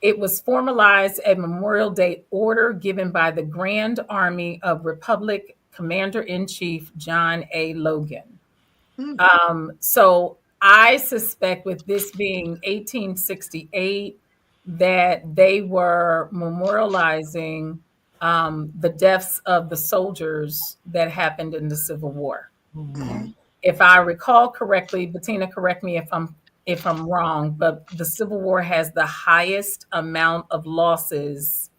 It was formalized a Memorial Day order given by the Grand Army of Republic Commander-in-Chief John A. Logan. So I suspect with this being 1868 that they were memorializing the deaths of the soldiers that happened in the Civil War. If I recall correctly, Bettina, correct me if I'm wrong, but the Civil War has the highest amount of losses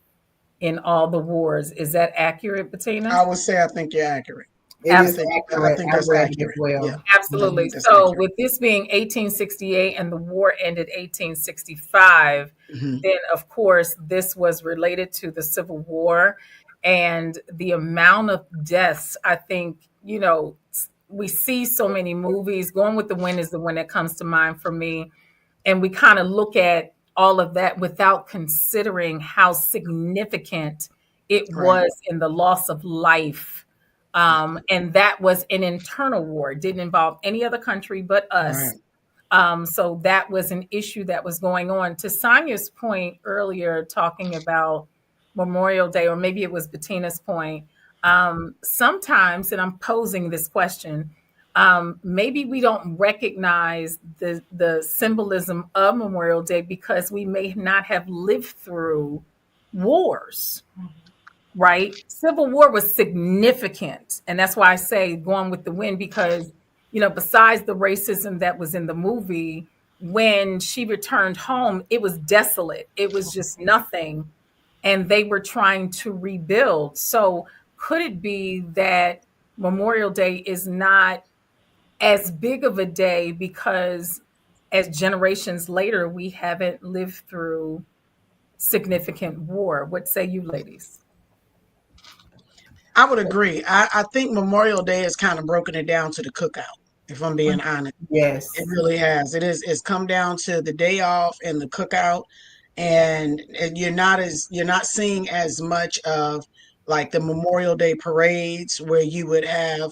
in all the wars. Is that accurate, Bettina? I would say I think you're accurate. It is accurate. I think that's read it accurate. as well. Yeah. Absolutely. That's So accurate. with this being 1868 and the war ended 1865, then of course this was related to the Civil War and the amount of deaths. I think, we see so many movies. Gone with the Wind is the one that comes to mind for me. And we kind of look at all of that without considering how significant it was in the loss of life. And that was an internal war. It didn't involve any other country but us. So that was an issue that was going on. To Sonia's point earlier, talking about Memorial Day, or maybe it was Bettina's point, sometimes, and I'm posing this question, maybe we don't recognize the symbolism of Memorial Day because we may not have lived through wars. Right? Civil War was significant. And that's why I say Gone with the Wind, because, besides the racism that was in the movie, when she returned home, it was desolate. It was just nothing. and they were trying to rebuild. So could it be that Memorial Day is not as big of a day because as generations later, we haven't lived through significant war? What say you, ladies? I would agree. I think Memorial Day has kind of broken it down to the cookout, if I'm being honest. It Yes. really has. It's come down to the day off and the cookout, and you're not seeing as much of like the Memorial Day parades where you would have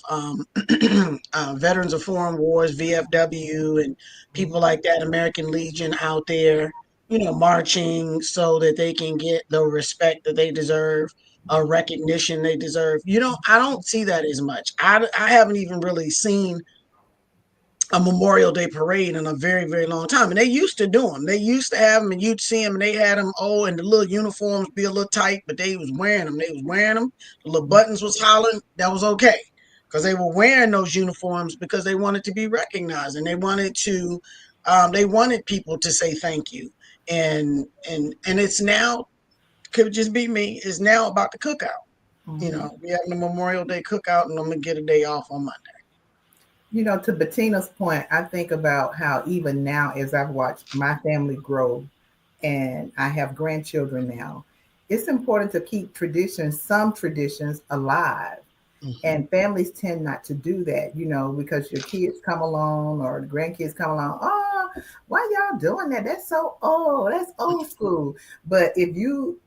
veterans of foreign wars, VFW, and people like that, American Legion out there, marching so that they can get the respect that they deserve, recognition they deserve. I don't see that as much. I haven't even really seen a Memorial Day parade in a very, very long time. And they used to do them. They used to have them, and you'd see them, and they had them, and the little uniforms be a little tight, but they was wearing them. They was wearing them. The little buttons was hollering. That was okay. Because they were wearing those uniforms because they wanted to be recognized, and they wanted people to say thank you. And it's now, could just be me, it's now about the cookout. Mhm. We having a Memorial Day cookout, and I'm gonna get a day off on Monday. To Bettina's point, I think about how even now, as I've watched my family grow and I have grandchildren now, it's important to keep some traditions alive. Mhm. And families tend not to do that, because your kids come along or the grandkids come along. Oh, why y'all doing that? That's so old. That's old school. But if you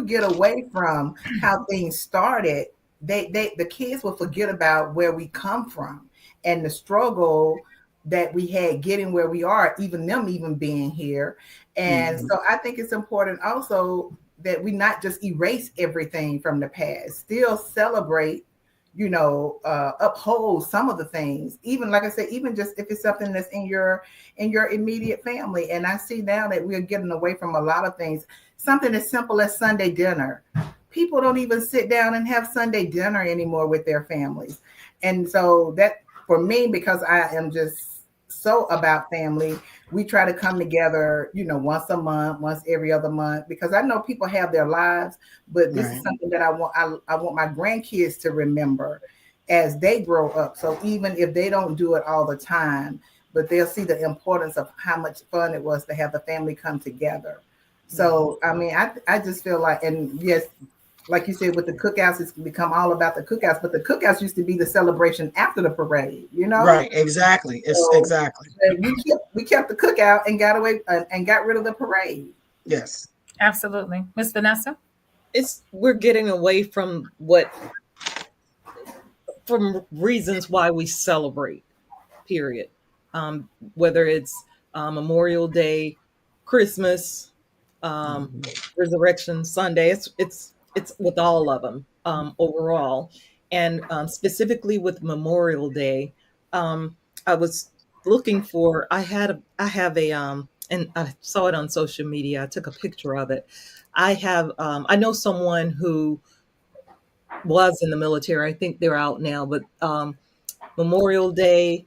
get away from how things started, the kids will forget about where we come from and the struggle that we had getting where we are, even them even being here. And Mhm. so I think it's important also that we not just erase everything from the past, still celebrate, uphold some of the things, even like I said, even just if it's something that's in your immediate family. And I see now that we're getting away from a lot of things. Something as simple as Sunday dinner. People don't even sit down and have Sunday dinner anymore with their families. And so that, for me, because I am just so about family, we try to come together, once a month, once every other month, because I know people have their lives, but this is Right. something that I want my grandkids to remember as they grow up. So even if they don't do it all the time, but they'll see the importance of how much fun it was to have the family come together. Mhm. So I mean, I just feel like, and yes, like you said, with the cookouts, it's become all about the cookouts, but the cookouts used to be the celebration after the parade. Right. Exactly. It's So exactly. we kept the cookout and got away and got rid of the parade. Yes. Absolutely. Miss Vanessa? We're getting away from reasons why we celebrate, period. Whether it's Memorial Day, Christmas, um, Mhm. Resurrection Sunday. It's with all of them overall, and specifically with Memorial Day. I was looking for. I have a and I saw it on social media. I took a picture of it. I know someone who was in the military. I think they're out now, but Memorial Day,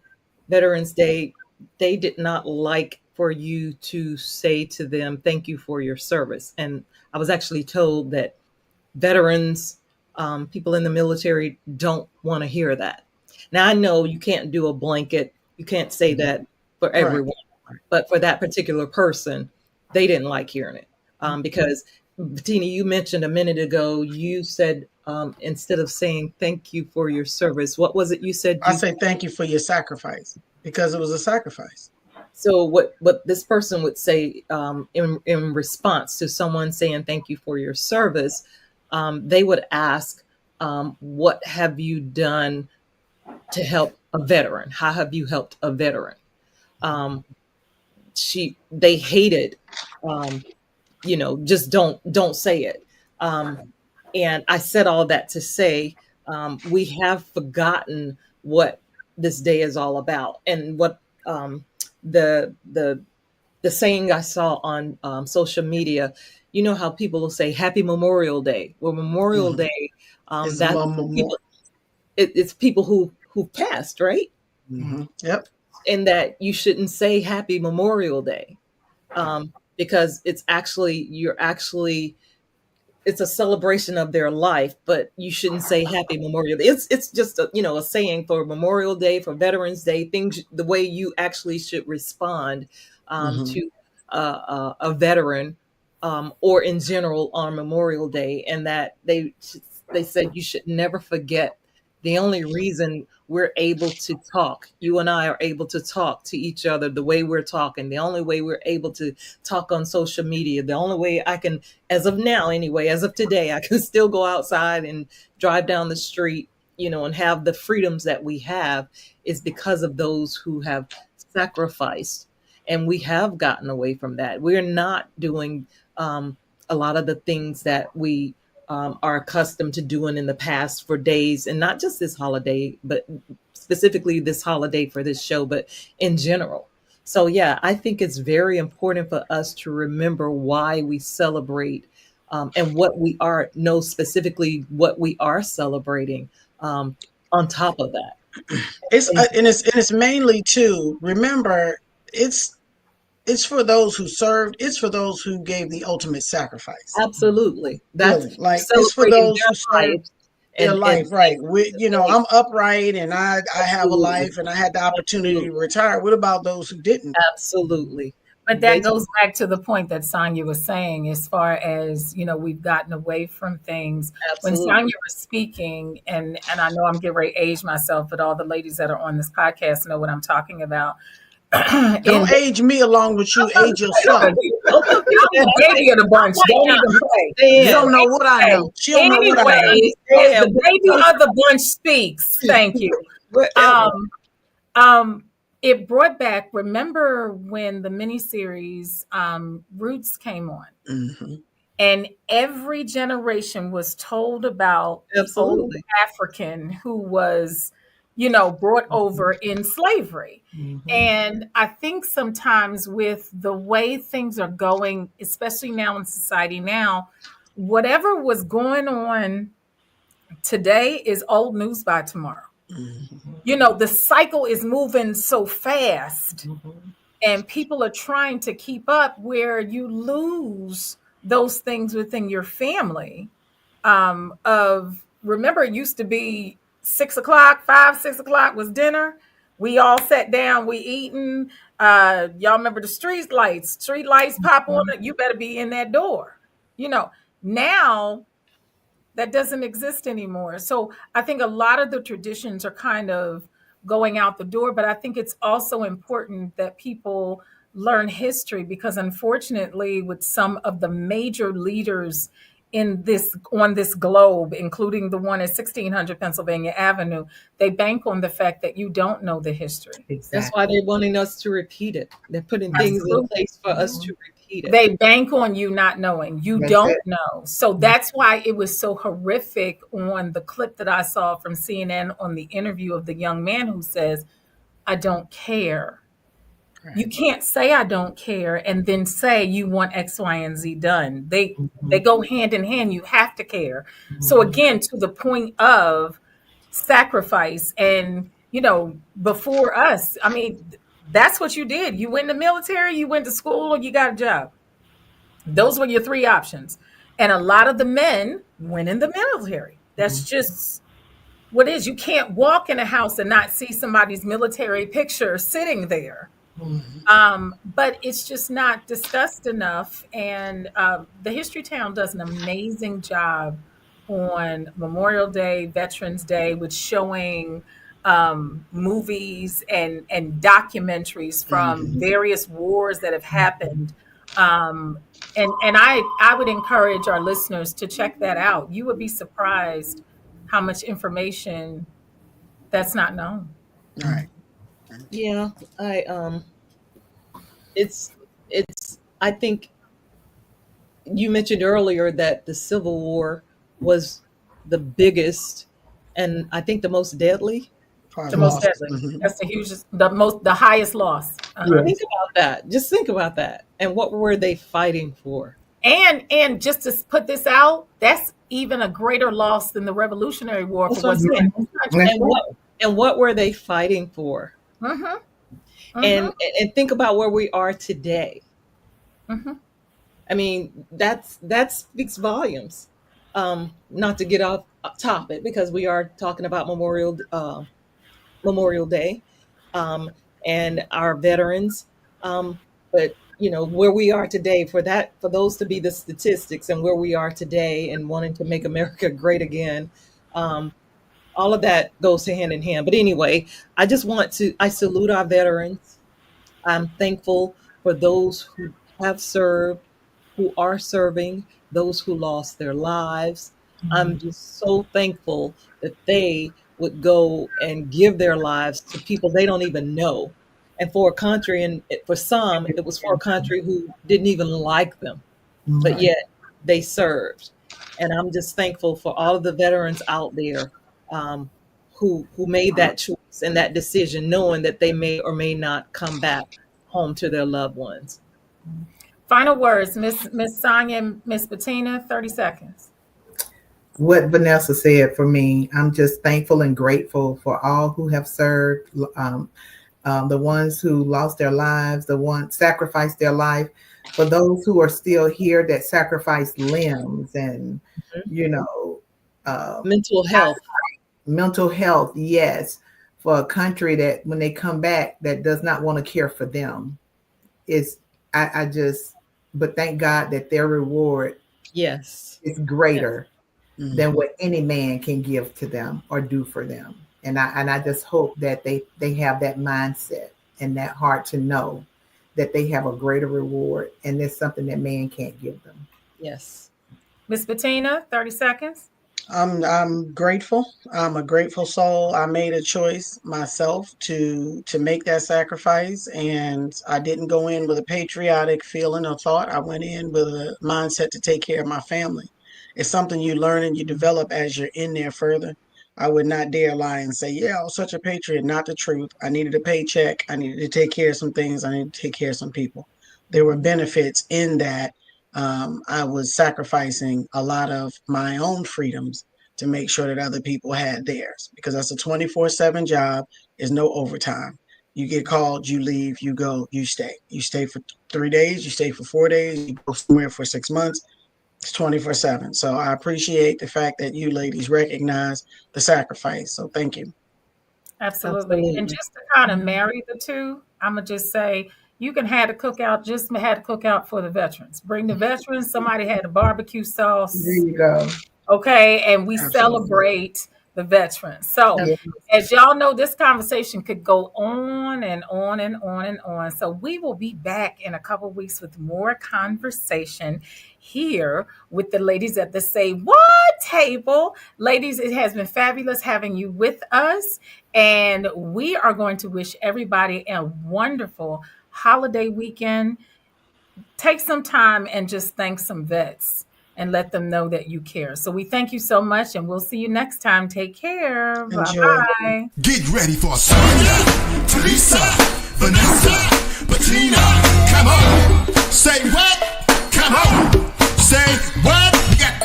Veterans Day, they did not like for you to say to them, thank you for your service. And I was actually told that veterans, people in the military don't want to hear that. Now, I know you can't do a blanket, you can't say that for Right. everyone, but for that particular person, they didn't like hearing it. Because Bettina, you mentioned a minute ago, you said instead of saying thank you for your service, what was it you said I you say thank you for your sacrifice because it was a sacrifice. So what this person would say in response to someone saying thank you for your service, they would ask, what have you done to help a veteran? How have you helped a veteran? Um, they hated, um, just don't say it. And I said all that to say we have forgotten what this day is all about, and what the the the saying I saw on social media. You know how people will say Happy Memorial Day. Well, Memorial Mhm. Day, It's that's people. It's people who passed, right? Yep. And that you shouldn't say Happy Memorial Day because it's actually you're actually it's a celebration of their life, but you shouldn't say Happy Memorial Day. It's just a, a saying for Memorial Day, for Veterans Day, things the way you actually should respond to a veteran or in general on Memorial Day, and that they said you should never forget the only reason we're able to talk, you and I are able to talk to each other the way we're talking, the only way we're able to talk on social media, the only way I can, as of now anyway, as of today, I can still go outside and drive down the street, and have the freedoms that we have is because of those who have sacrificed. And we have gotten away from that. We're not doing a lot of the things that we are accustomed to doing in the past for days, and not just this holiday, but specifically this holiday for this show, but in general. So yeah, I think it's very important for us to remember why we celebrate and what we know specifically what we are celebrating on top of that. It's mainly too, remember, it's for those who served. It's for those who gave the ultimate sacrifice. Absolutely. That's really, like it's for those who served their life, right? I'm upright and I have a life and I had the opportunity to retire. What about those who didn't? Absolutely. But that goes back to the point that Sonia was saying, as far as, we've gotten away from things. Absolutely. When Sonia was speaking, and I know I'm getting ready to age myself, but all the ladies that are on this podcast know what I'm talking about. Don't age me along with you. Age yourself. The baby of the bunch. Don't even play. You don't know what I know. She don't know what I know. As the baby of the bunch speaks. Thank you. It brought back. Remember when the miniseries Roots came on, and every generation was told about old African who was, brought over in slavery. And I think sometimes with the way things are going, especially now in society now, whatever was going on today is old news by tomorrow. The cycle is moving so fast and people are trying to keep up, where you lose those things within your family remember, it used to be 6 o'clock, 6 o'clock was dinner. We all sat down, we eating. Y'all remember the street lights pop on it. You better be in that door. Now that doesn't exist anymore. So I think a lot of the traditions are kind of going out the door, but I think it's also important that people learn history, because unfortunately with some of the major leaders on this globe, including the one at 1600 Pennsylvania Avenue, they bank on the fact that you don't know the history. Exactly. That's why they're wanting us to repeat it. They're putting things in place for us to repeat it. They bank on you not knowing. You don't know. So that's why it was so horrific on the clip that I saw from CNN on the interview of the young man who says, I don't care. You can't say I don't care and then say you want X, Y, and Z done. They go hand in hand. You have to care. So again, to the point of sacrifice, and before us, I mean, that's what you did. You went in the military, you went to school, or you got a job. Those were your three options. And a lot of the men went in the military. That's just what it is. You can't walk in a house and not see somebody's military picture sitting there. But it's just not discussed enough. And the History Town does an amazing job on Memorial Day, Veterans Day, with showing movies and documentaries from various wars that have happened. And I would encourage our listeners to check that out. You would be surprised how much information that's not known. All right. Yeah, I think you mentioned earlier that the Civil War was the biggest and I think the most deadly. The most deadly. That's the hugest, the highest loss. Think about that. Just think about that. And what were they fighting for? And just to put this out, that's even a greater loss than the Revolutionary War. And what were they fighting for? And think about where we are today. I mean, that speaks volumes. not to get off topic because we are talking about Memorial Day, and our veterans. But where we are today, for those to be the statistics and where we are today and wanting to make America great again, all of that goes hand in hand. But anyway, I salute our veterans. I'm thankful for those who have served, who are serving, those who lost their lives. I'm just so thankful that they would go and give their lives to people they don't even know. And for a country, and for some, it was for a country who didn't even like them, but yet they served. And I'm just thankful for all of the veterans out there who made that choice and that decision, knowing that they may or may not come back home to their loved ones. Final words, Miss Sonia, Miss Bettina, 30 seconds. What Vanessa said for me, I'm just thankful and grateful for all who have served, the ones who lost their lives, the ones sacrificed their life, for those who are still here that sacrificed limbs and, mental health. Yes. For a country that when they come back, that does not want to care for them. But thank God that their reward is greater than what any man can give to them or do for them. And I just hope that they have that mindset and that heart to know that they have a greater reward, and there's something that man can't give them. Yes. Miss Bettina, 30 seconds. I'm grateful. I'm a grateful soul. I made a choice myself to make that sacrifice, and I didn't go in with a patriotic feeling or thought. I went in with a mindset to take care of my family. It's something you learn and you develop as you're in there further. I would not dare lie and say, yeah, I was such a patriot. Not the truth. I needed a paycheck. I needed to take care of some things. I needed to take care of some people. There were benefits in that. I was sacrificing a lot of my own freedoms to make sure that other people had theirs, because that's a 24/7 job. There's no overtime. You get called, you leave, you go, you stay. You stay for 3 days, you stay for 4 days, you go somewhere for 6 months. It's 24/7. So I appreciate the fact that you ladies recognize the sacrifice. So thank you. Absolutely. And just to kind of marry the two, I'm going to just say, you can have a cookout for the veterans. Bring the veterans. Somebody had a barbecue sauce. There you go. Okay. And we celebrate the veterans. So as y'all know, this conversation could go on and on and on and on. So we will be back in a couple of weeks with more conversation here with the ladies at the Say What table. Ladies, it has been fabulous having you with us. And we are going to wish everybody a wonderful holiday weekend. Take some time and just thank some vets and let them know that you care. So we thank you so much, and we'll see you next time. Take care. Bye-bye. Get ready for Sonia, Teresa, Vanessa, Bettina. Come on. Say what? Come on. Say what? We got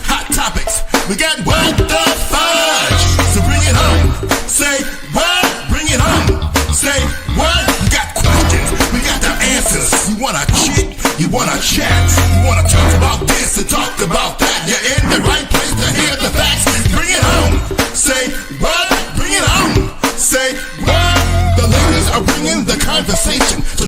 hot topics. We got what the fudge. So bring it on. Say what? Bring it on. Say what? We got questions. We got the answers. You want to chit? You want to chat? You want to talk about this and talk about that? You're in the right place to hear the facts. Bring it on. Say what? Bring it on. Say what? The ladies are bringing the conversation. So